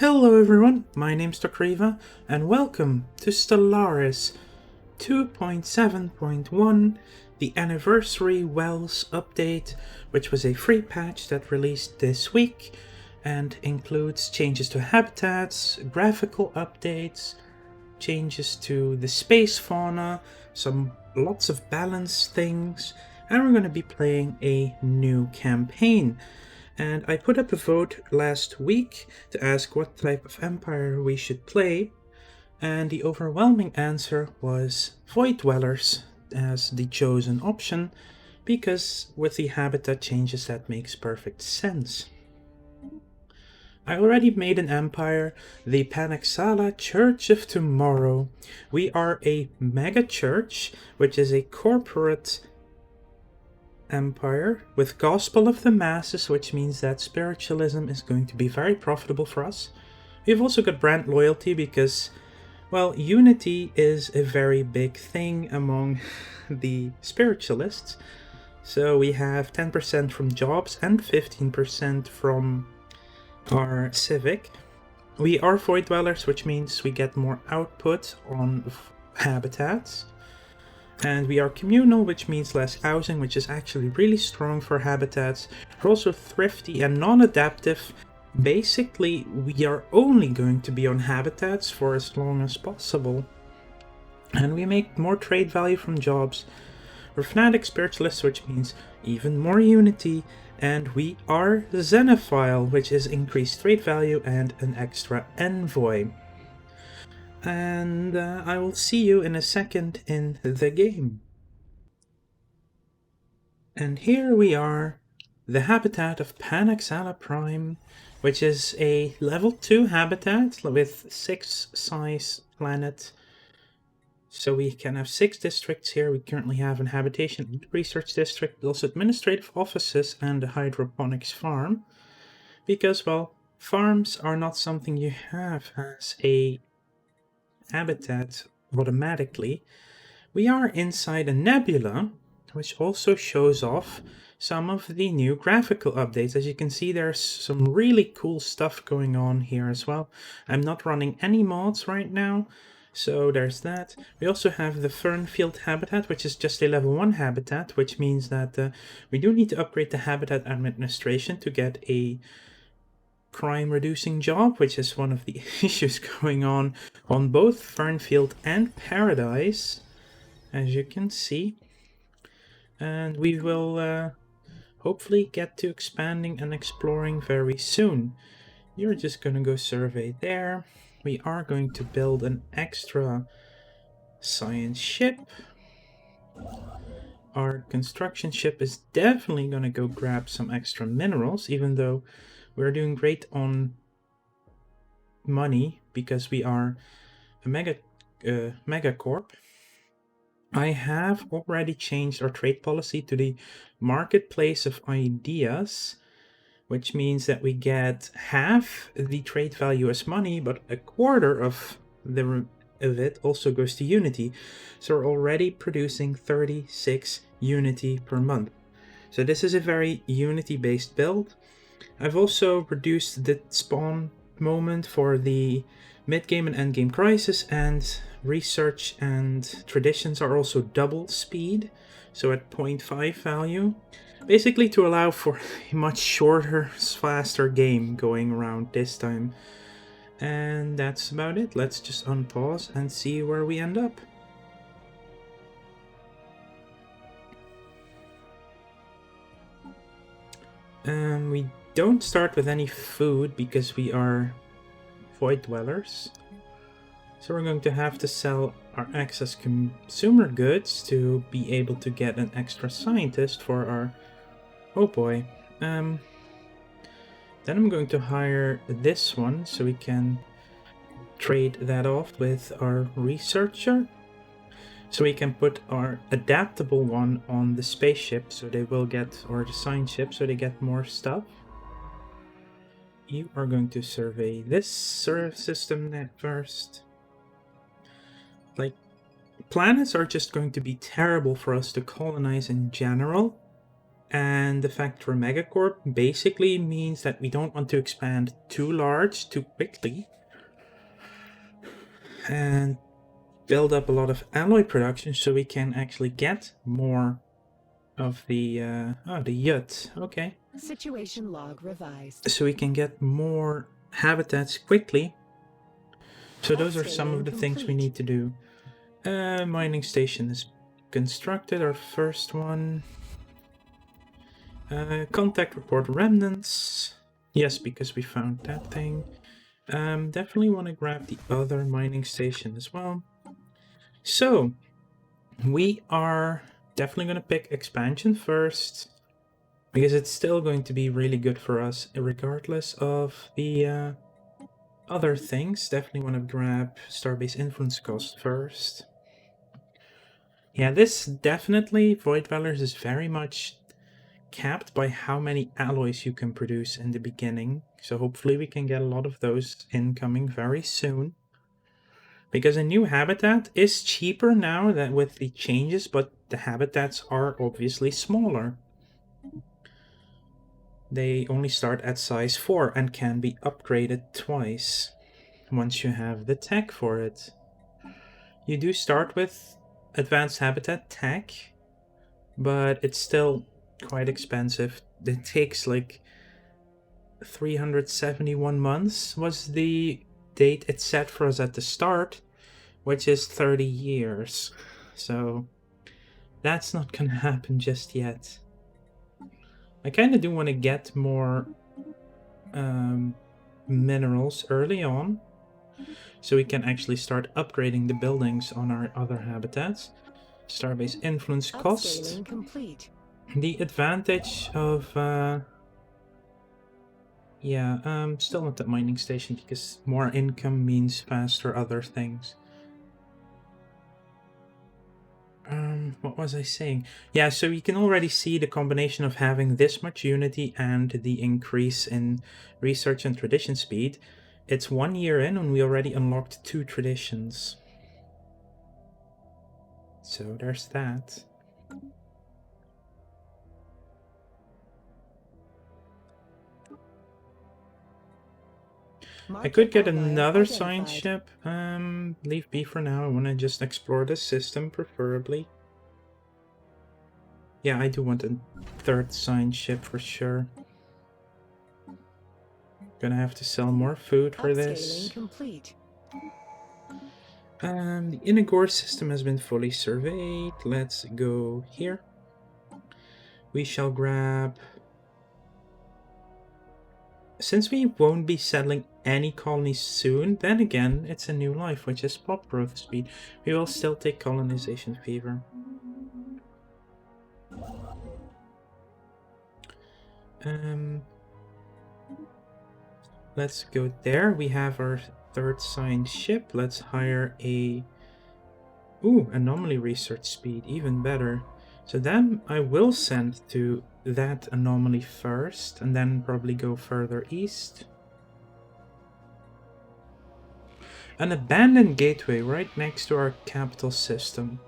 Hello everyone, my name's Takriva, and welcome to Stellaris 2.7.1, the Anniversary Wells update, which was a free patch that released this week and includes changes to habitats, graphical updates, changes to the space fauna, lots of balance things, and we're going to be playing a new campaign. And I put up a vote last week to ask what type of empire we should play, and the overwhelming answer was Void Dwellers as the chosen option, because with the habitat changes that makes perfect sense. I already made an empire, the Panaxala Church of Tomorrow. We are a MegaChurch, which is a corporate empire with gospel of the masses, which means that spiritualism is going to be very profitable for us. We've also got brand loyalty because, well, unity is a very big thing among the spiritualists. So we have 10% from jobs and 15% from our civic. We are void dwellers, which means we get more output on habitats. And we are communal, which means less housing, which is actually really strong for habitats. We're also thrifty and non-adaptive. Basically, we are only going to be on habitats for as long as possible. And we make more trade value from jobs. We're fanatic spiritualists, which means even more unity. And we are xenophile, which is increased trade value and an extra envoy. And I will see you in a second in the game. And here we are, the habitat of Panaxala Prime, which is a level 2 habitat with 6 size planet. So we can have 6 districts here. We currently have an habitation and research district, also administrative offices and a hydroponics farm. Because, well, farms are not something you have as a habitat automatically. We are inside a nebula, which also shows off some of the new graphical updates. As you can see, there's some really cool stuff going on here as well. I'm not running any mods right now, so there's that. We also have the Fernfield habitat, which is just a level 1 habitat, which means that we do need to upgrade the habitat administration to get a crime reducing job, which is one of the issues going on both Fernfield and Paradise, as you can see. And we will hopefully get to expanding and exploring very soon. You're just gonna go survey there. We are going to build an extra science ship. Our construction ship is definitely gonna go grab some extra minerals, even though we're doing great on money because we are a megacorp. I have already changed our trade policy to the marketplace of ideas, which means that we get half the trade value as money, but a quarter of it also goes to Unity. So we're already producing 36 Unity per month. So this is a very Unity-based build. I've also reduced the spawn moment for the mid-game and end-game crisis, and research and traditions are also double speed, so at 0.5 value, basically to allow for a much shorter, faster game going around this time. And that's about it. Let's just unpause and see where we end up. We don't start with any food because we are void dwellers. So we're going to have to sell our excess consumer goods to be able to get an extra scientist for our... Oh boy. Then I'm going to hire this one so we can trade that off with our researcher. So we can put our adaptable one on the spaceship so they will get, or the science ship, so they get more stuff. You are going to survey this system net first. Like, planets are just going to be terrible for us to colonize in general. And the factor megacorp basically means that we don't want to expand too large too quickly and build up a lot of alloy production so we can actually get more of the the yacht. Okay. Situation log revised. So we can get more habitats quickly. So those are some of the things we need to do. Mining station is constructed, our first one. Contact report remnants. Yes, because we found that thing. Definitely want to grab the other mining station as well. So, we are definitely going to pick expansion first, because it's still going to be really good for us, regardless of the other things. Definitely want to grab Starbase Influence Cost first. Yeah, this definitely, Void Dwellers is very much capped by how many alloys you can produce in the beginning. So hopefully we can get a lot of those incoming very soon. Because a new habitat is cheaper now than with the changes, but the habitats are obviously smaller. They only start at size 4 and can be upgraded twice once you have the tech for it. You do start with advanced habitat tech, but it's still quite expensive. It takes like 371 months was the date it set for us at the start, which is 30 years. So that's not gonna happen just yet. I kind of do want to get more minerals early on, so we can actually start upgrading the buildings on our other habitats. Starbase influence cost. Upscaling complete. The advantage of still not that mining station, because more income means faster other things. What was I saying? Yeah, so you can already see the combination of having this much unity and the increase in research and tradition speed. It's 1 year in and we already unlocked 2 traditions. So there's that. I could get another science ship. Leave B for now. I want to just explore the system, preferably. Yeah, I do want a third science ship for sure. Gonna have to sell more food for this. Complete. The Inagore system has been fully surveyed. Let's go here. We shall grab... Since we won't be settling any colonies soon, then again, it's a new life, which is pop growth speed. We will still take colonization fever. Let's go there. We have our third science ship. Let's hire a... Ooh, anomaly research speed, even better. So then I will send to that anomaly first, and then probably go further east. An abandoned gateway right next to our capital system.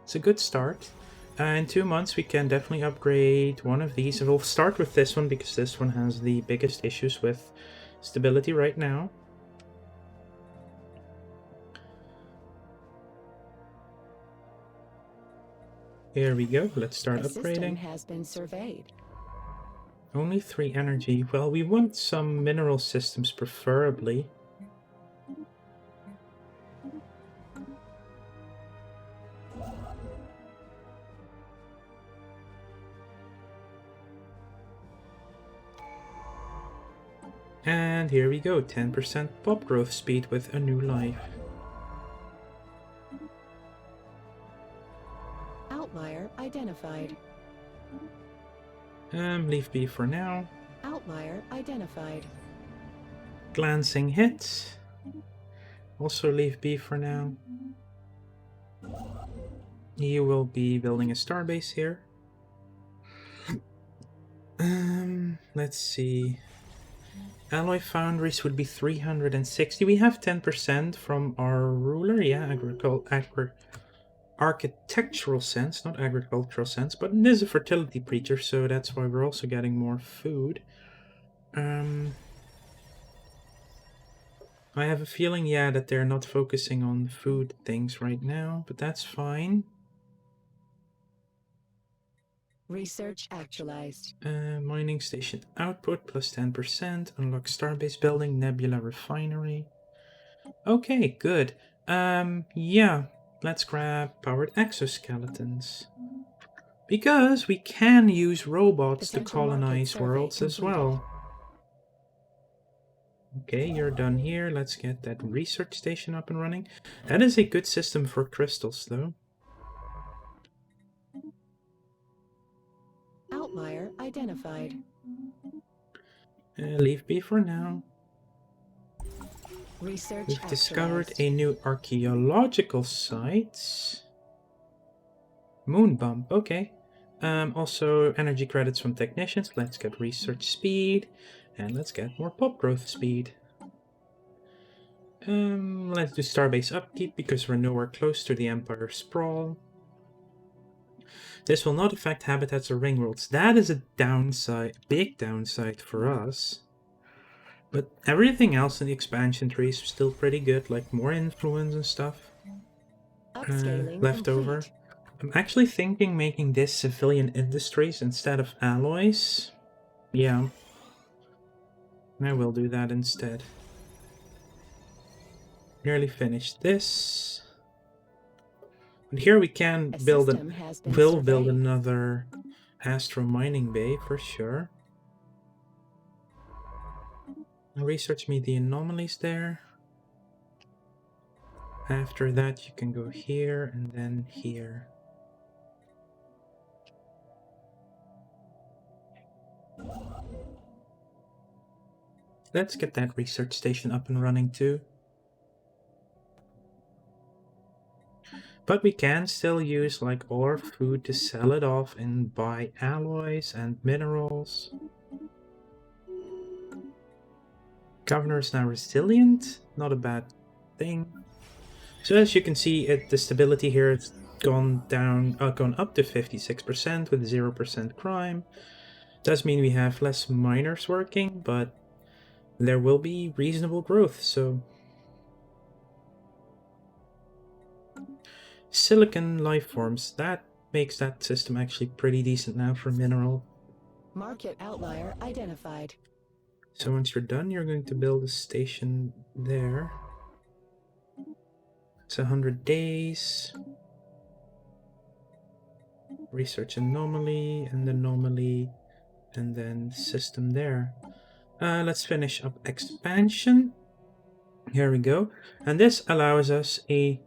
It's a good start. In 2 months we can definitely upgrade one of these. We'll start with this one because this one has the biggest issues with stability right now. Here we go. Let's start upgrading. System has been surveyed. Only 3 energy. Well, we want some mineral systems preferably. And here we go, 10% pop growth speed with a new life. Outlier identified. Leave B for now. Outlier identified. Glancing hit. Also leave B for now. You will be building a starbase here. Let's see. Alloy foundries would be 360. We have 10% from our ruler. Yeah, architectural sense, not agricultural sense, but it is a fertility preacher, so that's why we're also getting more food. I have a feeling, yeah, that they're not focusing on food things right now, but that's fine. Research actualized. Mining station output plus 10%. Unlock starbase building, nebula refinery. Okay, good. Yeah, let's grab powered exoskeletons. Because we can use robots to Potential market colonize survey worlds as completed. well. Okay, you're done here. Let's get that research station up and running. That is a good system for crystals, though. Outlier identified. Leave be for now. Research We've discovered actualized. a new archaeological site. Moon bump, okay. Also energy credits from technicians. Let's get research speed. And let's get more pop growth speed. Let's do starbase upkeep because we're nowhere close to the Empire sprawl. This will not affect habitats or ring worlds. That is a downside, big downside for us. But everything else in the expansion tree is still pretty good, like more influence and stuff. Upscaling Left over. complete. I'm actually thinking making this civilian industries instead of alloys. Yeah. I will do that instead. Nearly finished this. And here we can A build system has been will build surveyed. another astro mining bay for sure. Research me the anomalies there. After that you can go here and then here. Let's get that research station up and running too. But we can still use like all our food to sell it off and buy alloys and minerals. Governor is now resilient, not a bad thing. So as you can see, the stability here has gone up to 56% with 0% crime. Does mean we have less miners working, but there will be reasonable growth, so silicon life forms, that makes that system actually pretty decent now for mineral. Market outlier identified. So once you're done, you're going to build a station there. It's 100 days. Research anomaly, and then system there. Let's finish up expansion. Here we go. And this allows us a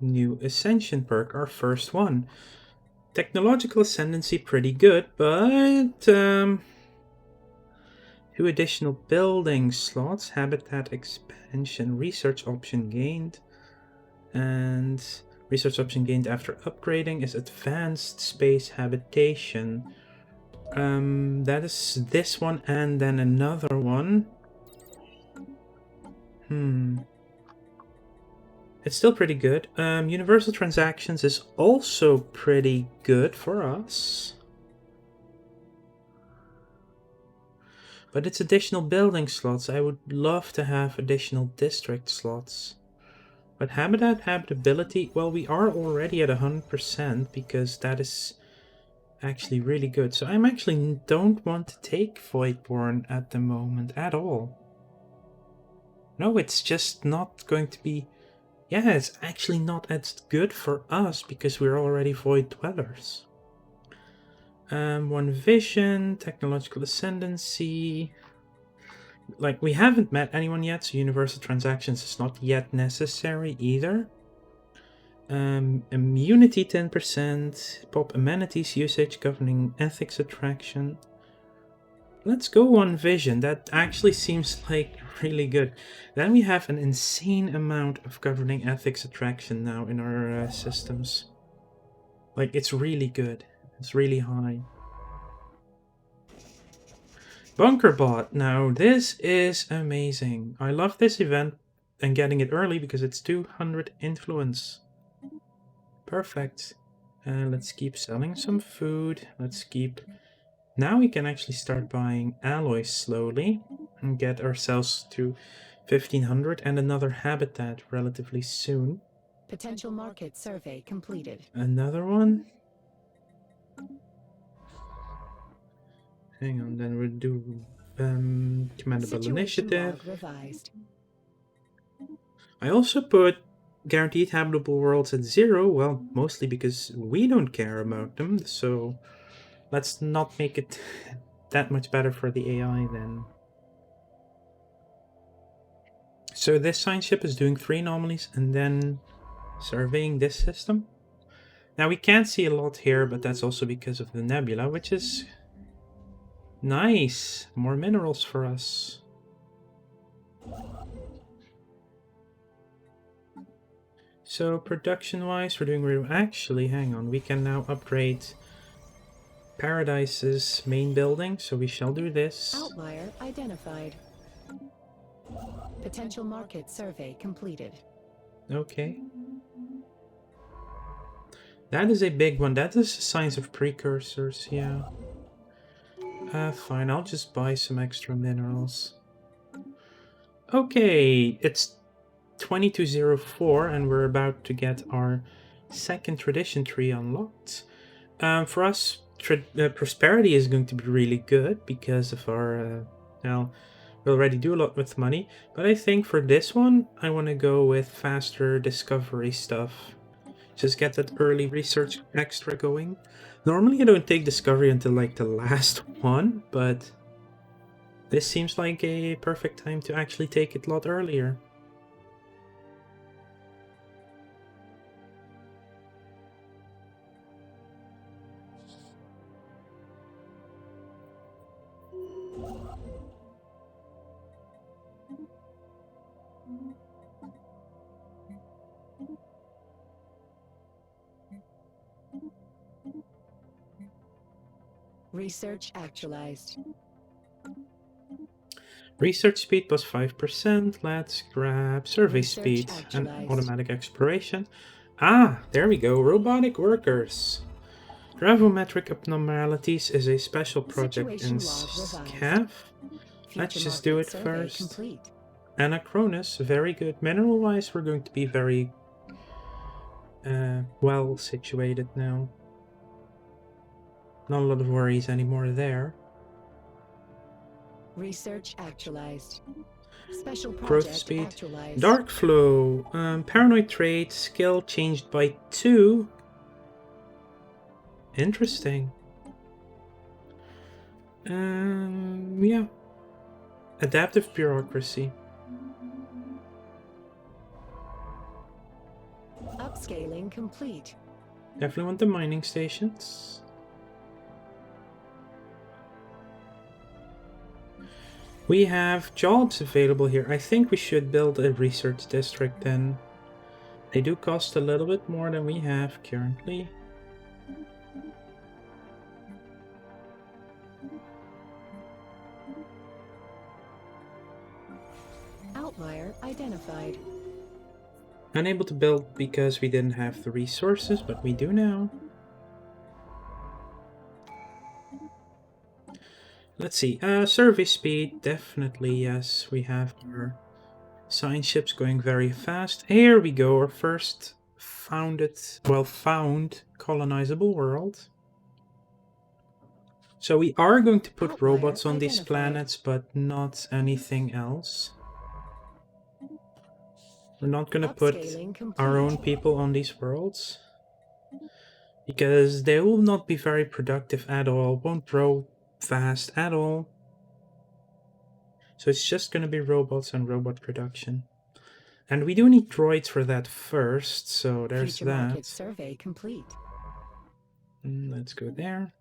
new ascension perk, our first one. Technological ascendancy, pretty good, but 2 additional building slots, habitat expansion, research option gained, and research option gained after upgrading is advanced space habitation. That is this one and then another one. It's still pretty good. Universal transactions is also pretty good for us. But it's additional building slots. I would love to have additional district slots. But habitability, well, we are already at 100% because that is actually really good. So I'm actually don't want to take Voidborn at the moment at all. No, it's just not going to be... Yeah, it's actually not as good for us because we're already Void Dwellers. One vision, technological ascendancy. Like, we haven't met anyone yet, so universal transactions is not yet necessary either. Immunity 10%, pop amenities usage, governing ethics attraction. Let's go one vision. That actually seems like really good. Then we have an insane amount of governing ethics attraction now in our systems. Like, it's really good. It's really high. Bunkerbot. Now, this is amazing. I love this event and getting it early because it's 200 influence Perfect. Let's keep selling some food. Let's keep... Now we can actually start buying alloys slowly and get ourselves to 1500 and another habitat relatively soon. Potential market survey completed. Another one. Hang on, then we'll do commendable Situation initiative. log revised. I also put guaranteed habitable worlds at 0, well, mostly because we don't care about them, so let's not make it that much better for the AI then. So this science ship is doing 3 anomalies and then surveying this system. Now we can't see a lot here, but that's also because of the nebula, which is nice. More minerals for us. So production-wise, we're doing really... Actually, hang on. We can now upgrade Paradise's main building, so we shall do this. Outlier identified. Potential market survey completed. Okay. That is a big one. That is signs of precursors, yeah. Fine, I'll just buy some extra minerals. Okay, it's 2204 and we're about to get our second tradition tree unlocked. For us, prosperity is going to be really good because of our... well, we already do a lot with money, but I think for this one, I want to go with faster discovery stuff. Just get that early research extra going. Normally I don't take discovery until like the last one, but this seems like a perfect time to actually take it a lot earlier. Research actualized. Research speed plus 5%. Let's grab survey Research speed and actualized. automatic exploration. Ah, there we go. Robotic workers. Gravimetric abnormalities is a special project in Situation log SCAF. Let's Future just do market it survey first. complete. Anachronus, very good. Mineral-wise, we're going to be very well situated now. Not a lot of worries anymore there. Research actualized. Special Growth project speed. actualized. Dark flow. Paranoid trait. Skill changed by 2. Interesting. Yeah. Adaptive bureaucracy. Upscaling complete. Definitely want the mining stations. We have jobs available here. I think we should build a research district then. They do cost a little bit more than we have currently. Outlier identified. Unable to build because we didn't have the resources, but we do now. Let's see. Survey speed, definitely yes. We have our science ships going very fast. Here we go, our first found colonizable world. So we are going to put Outlier robots on these identified. planets, but not anything else. We're not going to put Upscaling complete. our own people on these worlds, because they will not be very productive at all, won't grow fast at all. So it's just going to be robots and robot production. And we do need droids for that first, so there's Future market that. survey complete. Let's go there.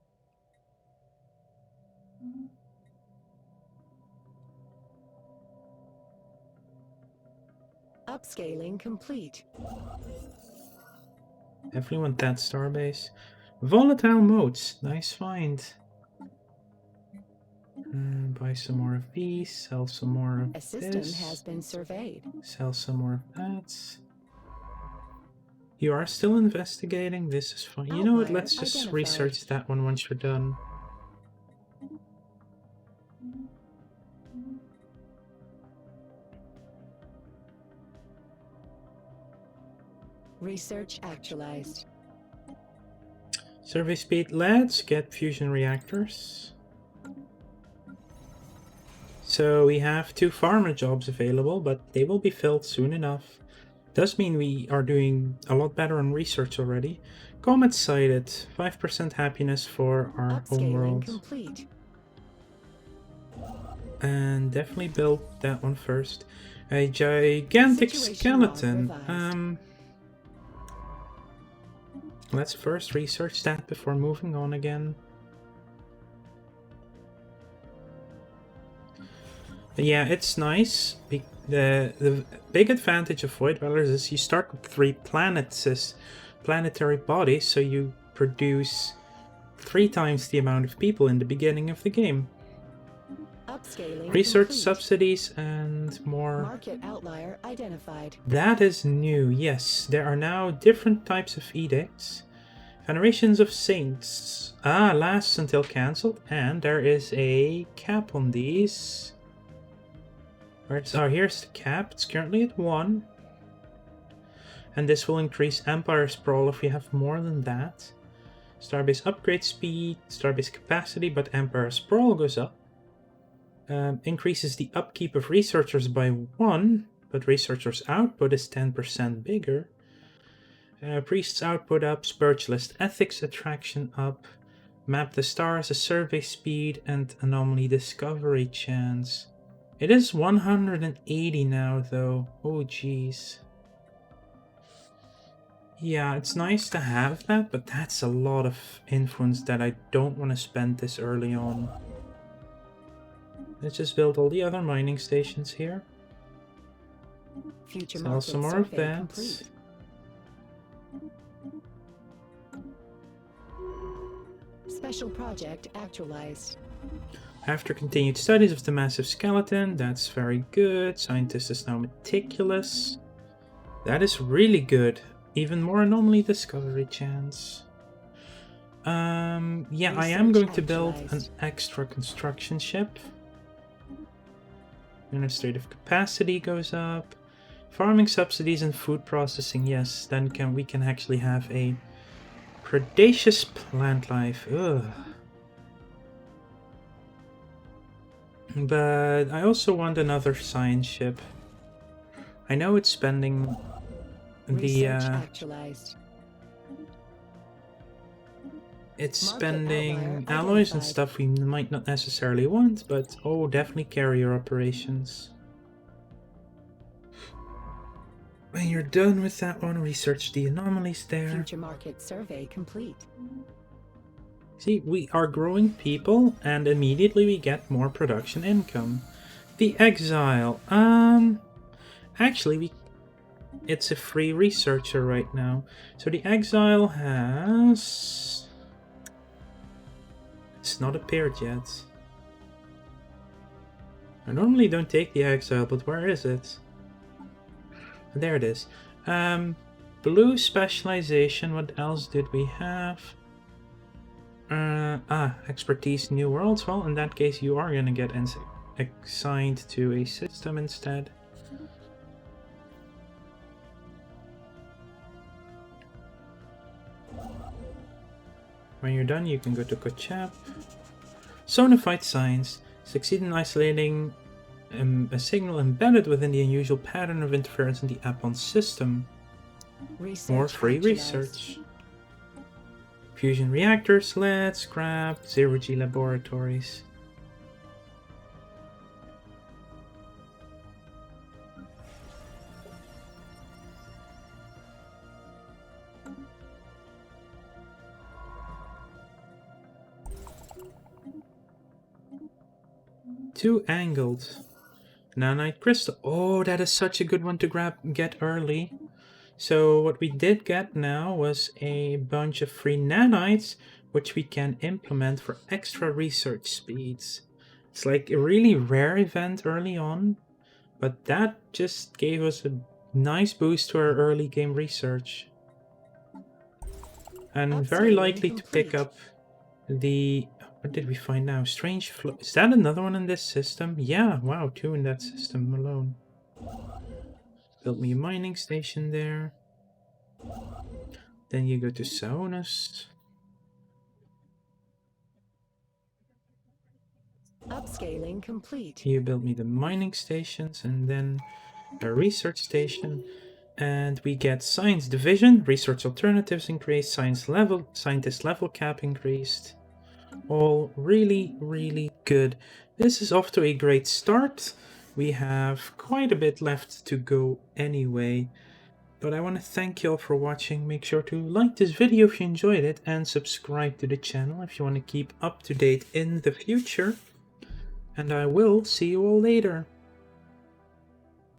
Upscaling complete. Definitely want that starbase. Volatile modes, nice find. Buy some more of these, sell some more of A system this, has been surveyed. sell some more of that. You are still investigating? This is fine. You know what? Outlier Let's just identified. research that one once you're done. Research actualized. Survey speed. Let's get fusion reactors. So we have 2 farmer jobs available, but they will be filled soon enough. Does mean we are doing a lot better on research already. Comet sighted. 5% happiness for our home Upscaling world. complete. And definitely build that one first. A gigantic Situation log skeleton. revised. Let's first research that before moving on again. But yeah, it's nice. The big advantage of Void Dwellers is you start with 3 planetary bodies, so you produce 3 times the amount of people in the beginning of the game. Upscaling Research complete. subsidies and more. Market outlier identified. That is new, yes. There are now different types of edicts. Venerations of Saints. Lasts until cancelled, and there is a cap on these. Here's the cap. It's currently at 1. And this will increase Empire Sprawl if we have more than that. Starbase upgrade speed, Starbase capacity, but Empire Sprawl goes up. Increases the upkeep of researchers by 1, but researchers' output is 10% bigger. Priest's output up, Spiritualist ethics attraction up. Map the stars, a survey speed, and anomaly discovery chance. It is 180 now, though. Oh, jeez. Yeah, it's nice to have that, but that's a lot of influence that I don't want to spend this early on. Let's just build all the other mining stations here. Future Sell market some more of survey that. complete. Special project actualized. After continued studies of the massive skeleton, that's very good. Scientist is now meticulous. That is really good. Even more anomaly discovery chance. Yeah, I am going to build an extra construction ship. Administrative capacity goes up. Farming subsidies and food processing, yes. Then we can actually have a predaceous plant life. Ugh. But I also want another science ship. I know it's spending the actualized. it's Market spending outlier alloys and identified. stuff we might not necessarily want, but oh, definitely carrier operations. When you're done with that one, research the anomalies there. Future market survey complete. See, we are growing people, and immediately we get more production income. The Exile. Actually, it's a free researcher right now. So the Exile has... It's not appeared yet. I normally don't take the Exile, but where is it? There it is. Blue specialization. What else did we have? Expertise New Worlds. Well, in that case, you are gonna get assigned to a system instead. When you're done, you can go to Kochap. Sonified Science. Succeed in isolating a signal embedded within the unusual pattern of interference in the Apon system. More free research. Fusion reactors, let's grab 0G laboratories. Two angled. Nanite crystal. Oh, that is such a good one to get early. So what we did get now was a bunch of free nanites, which we can implement for extra research speeds. It's like a really rare event early on, but that just gave us a nice boost to our early game research. And very Upscaling likely to pick complete. up the... What did we find now? Strange flow. Is that another one in this system? Yeah, wow, 2 in that system alone. Build me a mining station there. Then you go to Saonas. Upscaling complete. You build me the mining stations and then a research station. And we get science division, research alternatives increased, scientist level cap increased. All really, really good. This is off to a great start. We have quite a bit left to go anyway. But I want to thank you all for watching. Make sure to like this video if you enjoyed it and subscribe to the channel if you want to keep up to date in the future. And I will see you all later.